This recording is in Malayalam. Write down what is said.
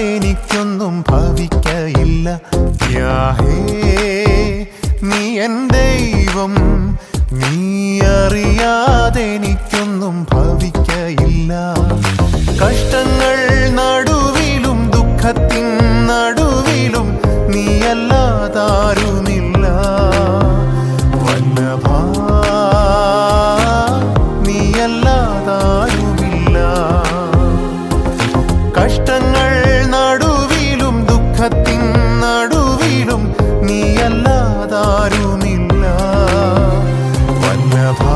എനിക്കൊന്നും ഭവിക്കയില്ല. യാഹേ നീ എൻ ദൈവം, നീ അറിയാതെ എനിക്കൊന്നും ഭവിക്കയില്ല. കഷ്ടങ്ങൾ നടുവിലും ദുഃഖത്തിൻ നടുവിലും നീയല്ലാതാരുമില്ല. വല്ലഭാ നീയല്ലാതാരുമില്ല. കഷ്ടങ്ങൾ നടുവിലും ദുഃഖത്തിൻ നടുവിലും നീയല്ലാതാരുമില്ല. വല്ലഭാ